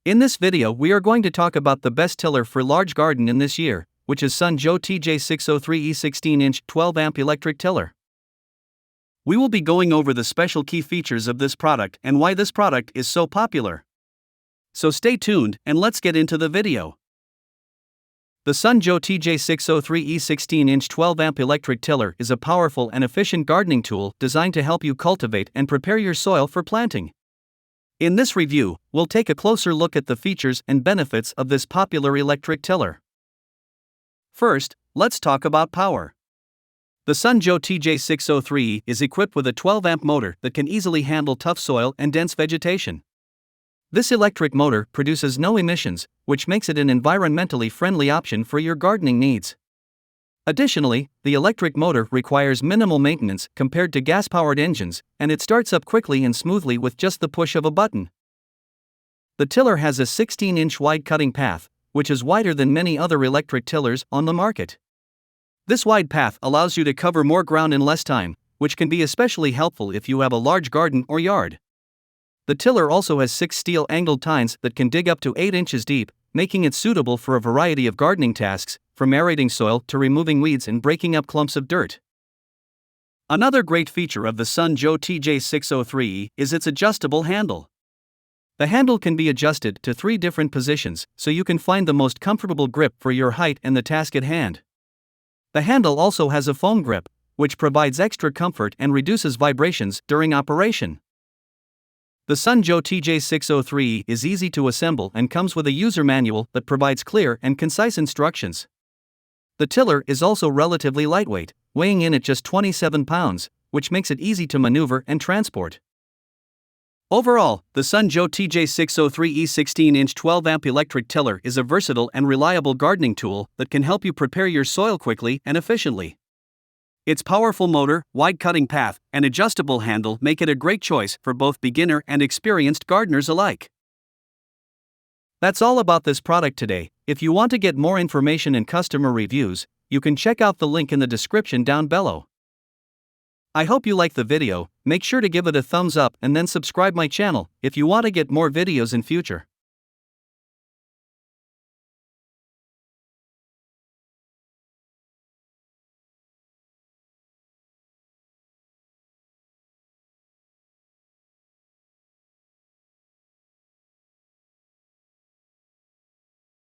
In this video we are going to talk about the best tiller for large garden in this year, which is Sun Joe TJ603E 16-inch 12-amp electric tiller. We will be going over the special key features of this product and why this product is so popular. So stay tuned and let's get into the video. The Sun Joe TJ603E 16-inch 12-amp electric tiller is a powerful and efficient gardening tool designed to help you cultivate and prepare your soil for planting. In this review, we'll take a closer look at the features and benefits of this popular electric tiller. First, let's talk about power. The Sun Joe TJ603E is equipped with a 12-amp motor that can easily handle tough soil and dense vegetation. This electric motor produces no emissions, which makes it an environmentally friendly option for your gardening needs. Additionally, the electric motor requires minimal maintenance compared to gas-powered engines, and it starts up quickly and smoothly with just the push of a button. The tiller has a 16-inch wide cutting path, which is wider than many other electric tillers on the market. This wide path allows you to cover more ground in less time, which can be especially helpful if you have a large garden or yard. The tiller also has 6 steel angled tines that can dig up to 8 inches deep, making it suitable for a variety of gardening tasks, from aerating soil to removing weeds and breaking up clumps of dirt. Another great feature of the Sun Joe TJ603E is its adjustable handle. The handle can be adjusted to 3 different positions, so you can find the most comfortable grip for your height and the task at hand. The handle also has a foam grip, which provides extra comfort and reduces vibrations during operation. The Sun Joe TJ603E is easy to assemble and comes with a user manual that provides clear and concise instructions. The tiller is also relatively lightweight, weighing in at just 27 pounds, which makes it easy to maneuver and transport. Overall, the Sun Joe TJ603E 16-inch 12-amp electric tiller is a versatile and reliable gardening tool that can help you prepare your soil quickly and efficiently. Its powerful motor, wide cutting path, and adjustable handle make it a great choice for both beginner and experienced gardeners alike. That's all about this product today. If you want to get more information and customer reviews, you can check out the link in the description down below. I hope you like the video. Make sure to give it a thumbs up and then subscribe my channel if you want to get more videos in future.